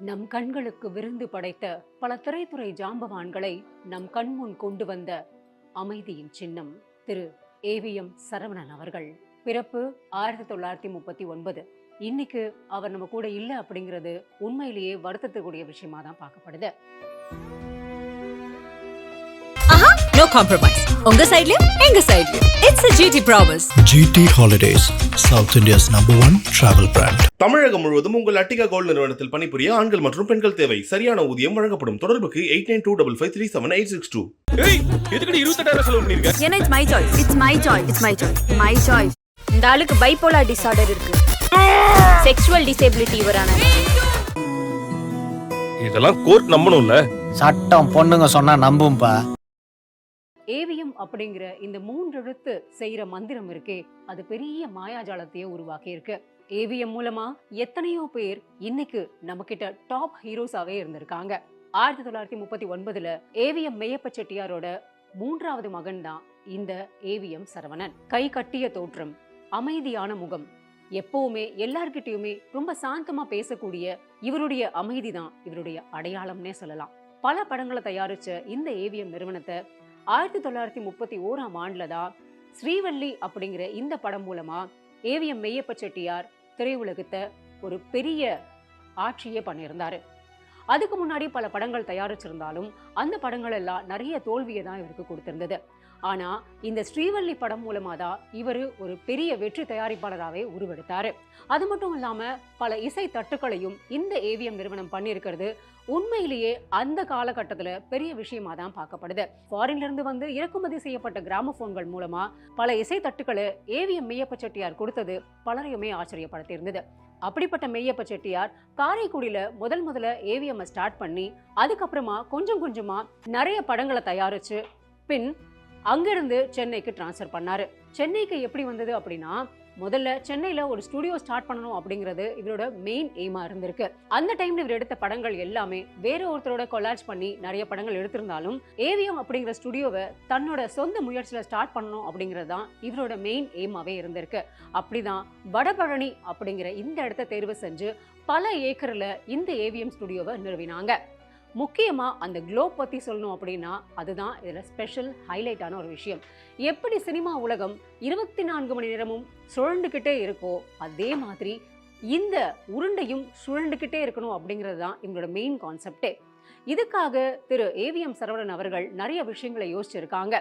நம் கண்களுக்கு விருந்து படைத்த பல திரைத்துறை ஜாம்பவான்களை நம் கண்முன் கொண்டு வந்த அமைதியின் சின்னம் திரு ஏவிஎம் சரவணன் அவர்கள். பிறப்பு 1939. இன்னைக்கு அவர் நம்ம கூட இல்ல அப்படிங்கிறது உண்மையிலேயே வருத்தத்துக்குரிய விஷயமா தான் பார்க்கப்படுது. No compromise. உங்க சைடுலயும் எங்க சைடுலயும். It's a GT promise. GT Holidays, South India's #1 travel brand. தமிழகம் முழுவதும் உங்கள் அட்டிகா கோல்ட் நிறுவனத்தில் பணிபுரிய ஆண்கள் மற்றும் பெண்கள் தேவை. சரியான ஊதியம் வழங்கப்படும். தொடர்புக்கு 8925537862. எதுக்கு 28000 செலவு பண்ணிருக்க? ஏன்னா it's my choice. It's my choice. It's my choice. My choice. இந்த ஆளுக்கு பைபோலார் டிசார்டர் இருக்கு. செக்சுவல் டிசேபிலிட்டி வரான. இதெல்லாம் கோர்ட் நம்பணும்ல. சட்டம் பொண்ணுங்க சொன்னா நம்பும்பா. ஏவிஎம் அப்படிங்கிற இந்த 3 எழுத்து செய்யற மந்திரம் இருக்கே, அது பெரிய மாயாஜாலத்தையே உருவாக்கி இருக்கு. ஏவிஎம் மூலமா எத்தனையோ பேர் இன்னைக்கு நம்ம கிட்ட டாப் ஹீரோஸாவே இருந்திருக்காங்க. 1939 ஏவிஎம் மெய்யப்ப செட்டியாரோட 3வது மகன் தான் இந்த ஏவிஎம் சரவணன். கை கட்டிய தோற்றம், அமைதியான முகம், எப்பவுமே எல்லார்கிட்டயுமே ரொம்ப சாந்தமா பேசக்கூடிய இவருடைய அமைதி தான் இவருடைய அடையாளம்னே சொல்லலாம். பல படங்களை தயாரிச்ச இந்த ஏவிஎம் நிறுவனத்தை 1931 தான் ஸ்ரீவள்ளி அப்படிங்கிற இந்த படம் மூலமா ஏவிஎம் மெய்யப்ப செட்டியார் திரையுலகத்தை ஒரு பெரிய ஆட்சியே பண்ணியிருந்தாரு. அதுக்கு முன்னாடி பல படங்கள் தயாரிச்சிருந்தாலும் அந்த படங்கள் எல்லாம் நிறைய தோல்வியை தான் இவருக்கு கொடுத்திருந்தது. ஆனா இந்த ஸ்ரீவள்ளி படம் மூலமா தான் இவரு ஒரு பெரிய வெற்றி தயாரிப்பாளராகவே உருவெடுத்தாரு. அது மட்டும் இல்லாம பல இசை தட்டுக்களையும் இந்த ஏவிஎம் நிறுவனம் பண்ணியிருக்கிறது உண்மையிலேயே அந்த காலகட்டத்துல பெரிய விஷயமா தான் பார்க்கப்படுது. ஃபாரின்ல இருந்து வந்து இறக்குமதி செய்யப்பட்ட கிராமபோன்கள் மூலமா பல இசை தட்டுக்களை ஏவிஎம் மெய்யப்ப செட்டியார் கொடுத்தது பலரையுமே ஆச்சரியப்படுத்தி இருந்தது. அப்படிப்பட்ட மெய்யப்ப செட்டியார் காரைக்குடியில முதல்ல ஏவிஎம் ஸ்டார்ட் பண்ணி அதுக்கப்புறமா கொஞ்சம் கொஞ்சமா நிறைய படங்களை தயாரிச்சு பின் அங்கிருந்து சென்னைக்கு டிரான்ஸ்ஃபர் பண்ணாரு. சென்னைக்கு எப்படி வந்தது அப்படின்னா, முதல்ல சென்னையில ஒரு ஸ்டுடியோ ஸ்டார்ட் பண்ணணும் அப்படிங்கிறது இவரோட மெயின் எய்மா இருந்திருக்கு. அந்த டைம்ல இவர் எடுத்த படங்கள் எல்லாமே வேற ஒருத்தரோட கொலாஜ் பண்ணி நிறைய படங்கள் எடுத்திருந்தாலும் ஏவிஎம் அப்படிங்கிற ஸ்டுடியோவை தன்னோட சொந்த முயற்சியில ஸ்டார்ட் பண்ணணும் அப்படிங்கிறது தான் இவரோட மெயின் எய்மாவே இருந்திருக்கு. அப்படிதான் வடபழனி அப்படிங்கிற இந்த இடத்த தேர்வு செஞ்சு பல ஏக்கர்ல இந்த ஏவிஎம் ஸ்டுடியோவை நிறுவினாங்க. முக்கியமா அந்த குளோப் பத்தி சொல்லணும் அப்படின்னா அதுதான் இதுல ஸ்பெஷல் ஹைலைட்டான ஒரு விஷயம். எப்படி சினிமா உலகம் 24 மணி நேரமும் சுழண்டுகிட்டே இருக்கோ அதே மாதிரி இந்த உருண்டையும் சுழண்டுகிட்டே இருக்கணும் அப்படிங்கிறது தான் இவங்களோட மெயின் கான்செப்டே. இதுக்காக திரு ஏவிஎம் சரவணன் அவர்கள் நிறைய விஷயங்களை யோசிச்சிருக்காங்க.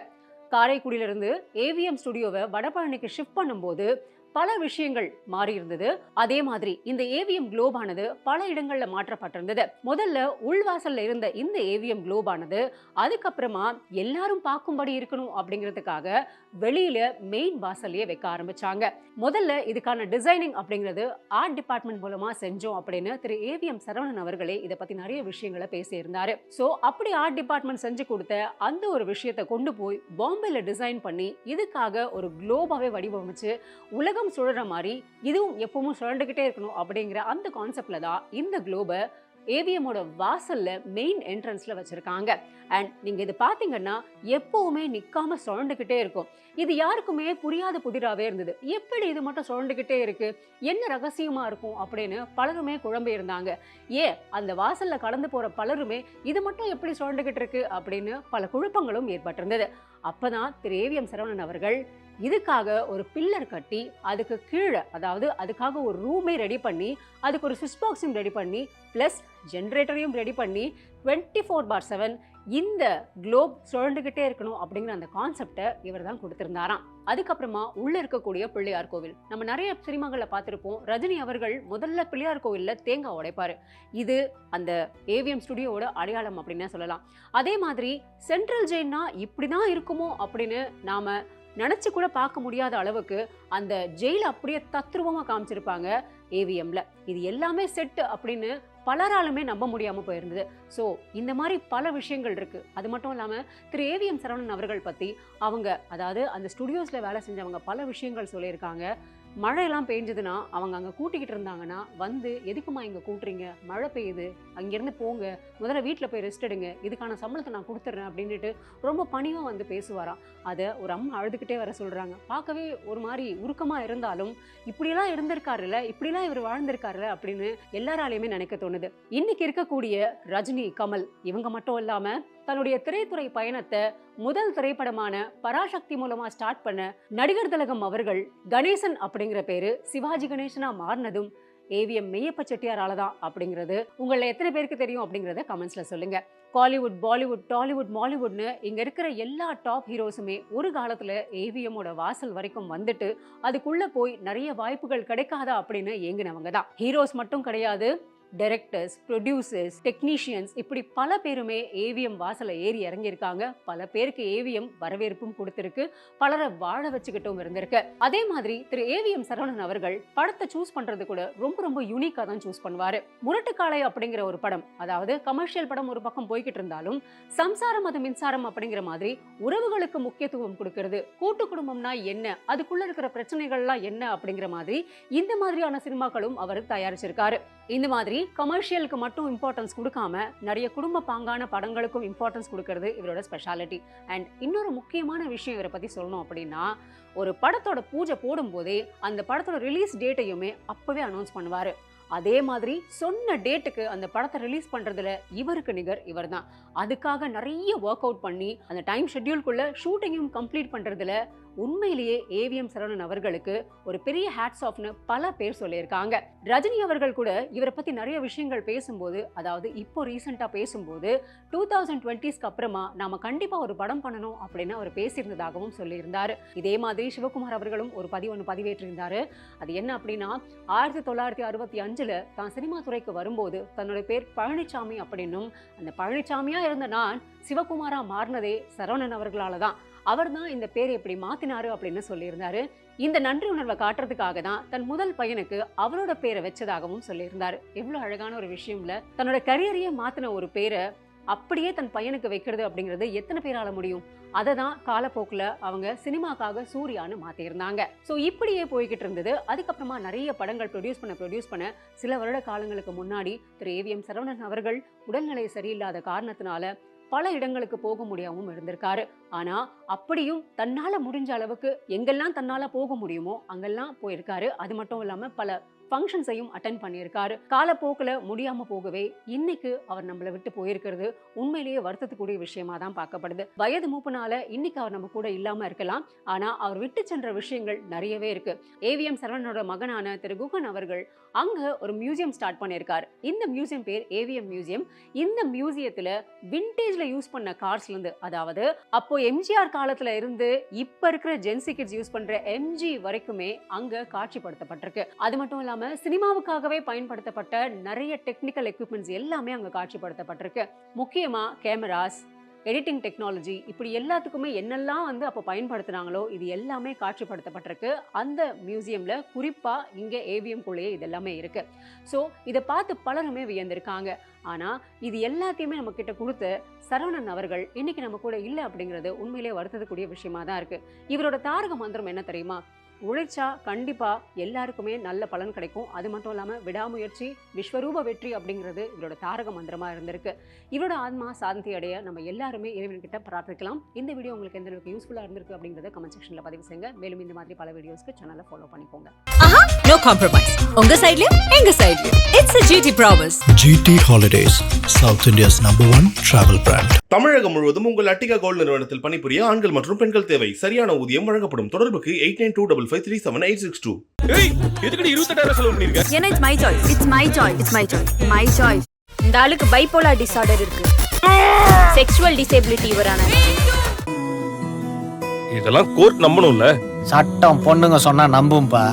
காரைக்குடியிலிருந்து ஏவிஎம் ஸ்டுடியோவை வடபழனிக்கு ஷிஃப்ட் பண்ணும்போது பல விஷயங்கள் மாறி இருந்தது. அதே மாதிரி இந்த ஏவிஎம் குளோப் ஆனது பல இடங்கள்ல மாற்றப்பட்டிருந்தது. முதல்ல உள்வாசல்ல இருந்த இந்த ஏவிஎம் குளோப் ஆனது அதுக்கப்புறமா எல்லாரும் பார்க்கும்படி இருக்கணும் அப்படிங்கிறதுக்காக வெளியில மெயின் வாசல்லையே வைக்க ஆரம்பிச்சாங்க. முதல்ல இதுக்கான டிசைனிங் அப்படிங்கிறது ஆர்ட் டிபார்ட்மெண்ட் மூலமா செஞ்சோம் அப்படின்னு திரு ஏவிஎம் சரவணன் அவர்களே இதை பத்தி நிறைய விஷயங்களை பேசியிருந்தாரு. சோ அப்படி ஆர்ட் டிபார்ட்மெண்ட் செஞ்சு கொடுத்த அந்த ஒரு விஷயத்தை கொண்டு போய் பாம்பேல டிசைன் பண்ணி இதுக்காக ஒரு குளோபாவே வடிவமைச்சு உலகம் சுழற மாதிரி இதுவும் எப்பவும் சுழண்டுகிட்டே இருக்கணும் அப்படிங்கிற அந்த கான்செப்ட்ல தான் இந்த குளோபை ஏவிஎம்மோட வாசல்ல மெயின் என்ட்ரன்ஸ்ல வச்சிருக்காங்க. அண்ட் நீங்க இது பாத்தீங்கன்னா எப்பவுமே நிக்காம சுழண்டுகிட்டே இருக்கும். இது யாருக்குமே புரியாத புதிராவே இருந்தது. எப்படி இது மட்டும் சுழண்டுகிட்டே இருக்கு, என்ன ரகசியமா இருக்கும் அப்படின்னு பலருமே குழம்பி இருந்தாங்க. அந்த வாசல்ல கடந்து போற பலருமே இது மட்டும் எப்படி சுழண்டுகிட்டு இருக்கு அப்படின்னு பல குழப்பங்களும் ஏற்பட்டிருந்தது. அப்பதான் திரு ஏவிஎம் சரவணன் அவர்கள் இதுக்காக ஒரு பில்லர் கட்டி அதுக்கு கீழே, அதாவது அதுக்காக ஒரு ரூமே ரெடி பண்ணி அதுக்கு ஒரு சுவிட்ச் பாக்ஸும் ரெடி பண்ணி பிளஸ் ஜென்ரேட்டரையும் ரெடி பண்ணி 24/7 இந்த குளோப் சுழண்டுகிட்டே இருக்கணும் அப்படிங்கிற அந்த கான்செப்டை இவர் தான் கொடுத்திருந்தாராம். அதுக்கப்புறமா உள்ள இருக்கக்கூடிய பிள்ளையார் கோவில் நம்ம நிறைய சினிமாக்களை பார்த்திருப்போம். ரஜினி அவர்கள் முதல்ல பிள்ளையார் கோவில்ல தேங்காய் உடைப்பாரு. இது அந்த ஏவிஎம் ஸ்டுடியோவோட அடையாளம் அப்படின்னு சொல்லலாம். அதே மாதிரி சென்ட்ரல் ஜெயின்னா இப்படிதான் இருக்குமோ அப்படின்னு நாம நினைச்சு கூட பார்க்க முடியாத அளவுக்கு அந்த ஜெயில அப்படியே தத்ரூபமா காமிச்சிருப்பாங்க ஏவிஎம்ல. இது எல்லாமே செட் அப்படின்னு பலராலுமே நம்ப முடியாம போயிருந்தது. ஸோ இந்த மாதிரி பல விஷயங்கள் இருக்கு. அது மட்டும் இல்லாம திரு ஏவிஎம் சரவணன் அவர்கள் பத்தி அவங்க, அதாவது அந்த ஸ்டுடியோஸ்ல வேலை செஞ்சவங்க பல விஷயங்கள் சொல்லியிருக்காங்க. மழையெல்லாம் பெஞ்சதுன்னா அவங்க அங்கே கூட்டிக்கிட்டு இருந்தாங்கன்னா வந்து எதுக்குமா இங்கே கூட்டுறீங்க, மழை பெய்யுது, அங்கேருந்து போங்க, முதல்ல வீட்டில் போய் ரெஸ்ட் எடுங்க, இதுக்கான சம்பளத்தை நான் கொடுத்துட்றேன் அப்படின்ட்டு ரொம்ப பணிவாக வந்து பேசுவாராம். அதை ஒரு அம்மா அழுதுகிட்டே வர சொல்கிறாங்க. பார்க்கவே ஒரு மாதிரி உருக்கமாக இருந்தாலும் இப்படியெல்லாம் இருந்திருக்காருல்ல, இப்படிலாம் இவர் வாழ்ந்திருக்காருல்ல அப்படின்னு எல்லாராலையுமே நினைக்க தோணுது. இன்னைக்கு இருக்கக்கூடிய ரஜினி, கமல் இவங்க மட்டும் இல்லாமல் தன்னுடைய திரைத்துறை பயணத்தை முதல் திரைப்படமான பராசக்தி மூலமா ஸ்டார்ட் பண்ண நடிகர் திலகம் அவர்கள் கணேசன் அப்படிங்கிற பேரு சிவாஜி கணேசனா மாறினதும் ஏவிஎம் மெய்யப்ப செட்டியாரால தான் அப்படிங்கிறது உங்களை எத்தனை பேருக்கு தெரியும் அப்படிங்கிறத கமெண்ட்ஸ்ல சொல்லுங்க. காலிவுட், பாலிவுட், டாலிவுட், மாலிவுட்னு இங்க இருக்கிற எல்லா டாப் ஹீரோஸுமே ஒரு காலத்துல ஏவிஎம்மோட வாசல் வரைக்கும் வந்துட்டு அதுக்குள்ள போய் நிறைய வாய்ப்புகள் கிடைக்காதா அப்படின்னு ஏங்கினவங்க தான். ஹீரோஸ் மட்டும் கிடையாது, டைரக்டர்ஸ், ப்ரொடியூசர்ஸ், டெக்னீஷியன்ஸ் இப்படி பல பேருமே ஏவிஎம் வாசலை ஏறி இறங்கியிருக்காங்க. பல பேருக்கு ஏவிஎம் வரவேற்பும் கொடுத்திருக்கு, பலரை வாழ வச்சுக்கிட்டும் இருந்திருக்கு. அதே மாதிரி திரு ஏவிஎம் சரவணன் அவர்கள் படத்தை சூஸ் பண்றது கூட ரொம்ப ரொம்ப யூனிக்கா தான் சூஸ் பண்ணுவாரு. முரட்டுக்காலை அப்படிங்கிற ஒரு படம், அதாவது கமர்ஷியல் படம் ஒரு பக்கம் போய்கிட்டு இருந்தாலும் சம்சாரம் அது மின்சாரம் அப்படிங்கிற மாதிரி உறவுகளுக்கு முக்கியத்துவம் கொடுக்கிறது, கூட்டு குடும்பம்னா என்ன, அதுக்குள்ள இருக்கிற பிரச்சனைகள்லாம் என்ன அப்படிங்கிற மாதிரி இந்த மாதிரியான சினிமாக்களும் அவர் தயாரிச்சிருக்காரு. இந்த மாதிரி கமர்ஷியலுக்கு மட்டும் இம்பார்ட்டன்ஸ் கொடுக்காம நிறைய குடும்ப பாங்கான படங்களுக்கும் இம்பார்ட்டன்ஸ் கொடுக்கறது இவரோட ஸ்பெஷாலிட்டி. அண்ட் இன்னொரு முக்கியமான விஷயம் இவரை பத்தி சொல்லணும் அப்படின்னா, ஒரு படத்தோட பூஜை போடும்போதே அந்த படத்தோட ரிலீஸ் டேட்டையுமே அப்பவே அனௌன்ஸ் பண்ணுவாரு. அதே மாதிரி சொன்ன டேட்டுக்கு அந்த படத்தை ரிலீஸ் பண்றதுல இவருக்கு நிகர் இவர் தான். அதுக்காக நிறைய ஒர்க் அவுட் பண்ணி அந்த டைம் ஷெட்யூல்குள்ள ஷூட்டிங்கும் கம்ப்ளீட் பண்றதுல உண்மையிலேயே ஏவிஎம் சரவணன் அவர்களுக்கு ஒரு பெரிய ஹேட்ஸ் ஆஃப்னு பல பேர் சொல்லியிருக்காங்க. ரஜினி அவர்கள் கூட இவரை பத்தி நிறைய விஷயங்கள் பேசும்போது, அதாவது இப்போ ரீசெண்டா பேசும்போது 2020ஸ்க்கு அப்புறமா நாம கண்டிப்பா ஒரு படம் பண்ணணும் அப்படின்னு அவர் பேசியிருந்ததாகவும் சொல்லியிருந்தாரு. இதே மாதிரி சிவகுமார் அவர்களும் ஒரு பதிவு பதிவேற்றிருந்தாரு. அது என்ன அப்படின்னா, 1965 தான் சினிமா துறைக்கு வரும்போது தன்னோட பேர் பழனிசாமி அப்படின்னும், அந்த பழனிசாமியா இருந்த நான் சிவகுமாரா மாறினதே சரவணன் அவர்களால தான், அவர் தான் இந்த பேரை எப்படி மாத்தினாரு அப்படின்னு சொல்லியிருந்தாரு. இந்த நன்றி உணர்வை காட்டுறதுக்காக தான் தன் முதல் பையனுக்கு அவரோட பேரை வச்சதாகவும் சொல்லியிருந்தாரு. எவ்வளவு அழகான ஒரு விஷயம்ல, தன்னோட கரியரையே மாத்தின ஒரு பேரை அப்படியே தன் பையனுக்கு வைக்கிறது அப்படிங்கிறது எத்தனை பேரால முடியும்? அதை தான் காலப்போக்கில் அவங்க சினிமாக்காக சூர்யான்னு மாற்றிருந்தாங்க. ஸோ இப்படியே போய்கிட்டு இருந்தது. அதுக்கப்புறமா நிறைய படங்கள் ப்ரொடியூஸ் பண்ண சில வருட காலங்களுக்கு முன்னாடி திரு ஏவிஎம் சரவணன் அவர்கள் உடல்நிலை சரியில்லாத காரணத்தினால பல இடங்களுக்கு போக முடியாமல் இருந்திருக்காரு. ஆனா அப்படியும் தன்னால முடிஞ்ச அளவுக்கு எங்கெல்லாம் தன்னால போக முடியுமோ அங்கெல்லாம் போயிருக்காரு. அது மட்டும் இல்லாம பல ஃபங்க்ஷன்ஸையும் அட்டென்ட் பண்ணியிருக்காரு. காலப்போக்கில் முடியாம போகவே இன்னைக்கு அவர் நம்மளை விட்டு போயிருக்கிறது உண்மையிலேயே வருத்தத்துக்குரிய விஷயமா தான் பார்க்கப்படுது. வயது மூப்புனால இன்னைக்கு அவர் நம்ம கூட இல்லாம இருக்கலாம், ஆனா அவர் விட்டு சென்ற விஷயங்கள் நிறையவே இருக்கு. ஏவிஎம் சரவணனோட மகனான திரு குகன் அவர்கள் அங்க ஒரு மியூசியம் ஸ்டார்ட் பண்ணியிருக்காரு. இந்த மியூசியம் பேர் ஏவிஎம் மியூசியம். இந்த மியூசியத்துல விண்டேஜ்ல யூஸ் பண்ண கார்ஸ்ல இருந்து, அதாவது அப்போ எம்ஜிஆர் காலத்துல இருந்து இப்ப இருக்கிற ஜென்சி கிட்ஸ் யூஸ் பண்ற எம்ஜி வரைக்குமே அங்க காட்சிப்படுத்தப்பட்டிருக்கு. அது மட்டும் இல்லாம சினிமாவுக்காகவே பயன்படுத்தப்பட்ட நிறைய டெக்னிக்கல் எக்யூப்மெண்ட்ஸ் எல்லாமே அங்க காட்சிப்படுத்தப்பட்டிருக்கு. முக்கியமா கேமராஸ், எடிட்டிங் டெக்னாலஜி, இப்படி எல்லாத்துக்குமே என்னெல்லாம் வந்து அப்போ பயன்படுத்தினாங்களோ இது எல்லாமே காட்சிப்படுத்தப்பட்டிருக்கு அந்த மியூசியம்ல. குறிப்பா இங்க ஏவிஎம் குள்ளேயே இது எல்லாமே இருக்கு. ஸோ இதை பார்த்து பலருமே வியந்திருக்காங்க. ஆனா இது எல்லாத்தையுமே நம்ம கிட்ட கொடுத்து சரவணன் அவர்கள் இன்னைக்கு நம்ம கூட இல்லை அப்படிங்கிறது உண்மையிலேயே வருத்தக்கூடிய விஷயமா தான் இருக்கு. இவரோட தாரக மந்திரம் என்ன தெரியுமா? உழைச்சா கண்டிப்பா எல்லாருக்குமே நல்ல பலன் கிடைக்கும். அது மட்டும் இல்லாம விடாமுயற்சி விஸ்வரூப வெற்றி அப்படிங்கிறது இவரோட தாரக மந்திரமா இருந்திருக்கு. இவரோட ஆத்மா சாந்தி அடைய நம்ம எல்லாருமே இறைவன்கிட்ட பிரார்த்திக்கலாம். இந்த வீடியோ உங்களுக்கு எந்த அளவுக்கு யூஸ்ஃபுல்லா இருந்திருக்கு அப்படிங்கறத கமெண்ட் செக்ஷன்ல பதிவு செய்யுங்க. மேலும் இந்த மாதிரி பல வீடியோஸ்க்கு சேனலை ஃபாலோ பண்ணிக்கோங்க. No compromise. உங்க சைடுலயும் எங்க சைடுலயும். It's a GT promise. GT Holidays, South India's #1 travel brand. தமிழகம் முழுவதும் உங்கள் அட்டிகா கோல்ட் நிறுவனத்தில் பணிபுரிய ஆண்கள் மற்றும் பெண்கள் தேவை. சரியான ஊதியம் வழங்கப்படும். தொடர்புக்கு 8925537862. ஏய் எதுக்கு 28000 செலவு பண்ணிருக்க? ஏன்னா it's my choice. It's my choice. It's my choice. My choice. இந்த ஆளுக்கு பைபோலார் டிசார்டர் இருக்கு. செக்ஷுவல் டிசேபிலிட்டி இவரான. இதெல்லாம் கோர்ட் நம்பணும்ல. சட்டம் பொண்ணுங்க சொன்னா நம்பும்பா.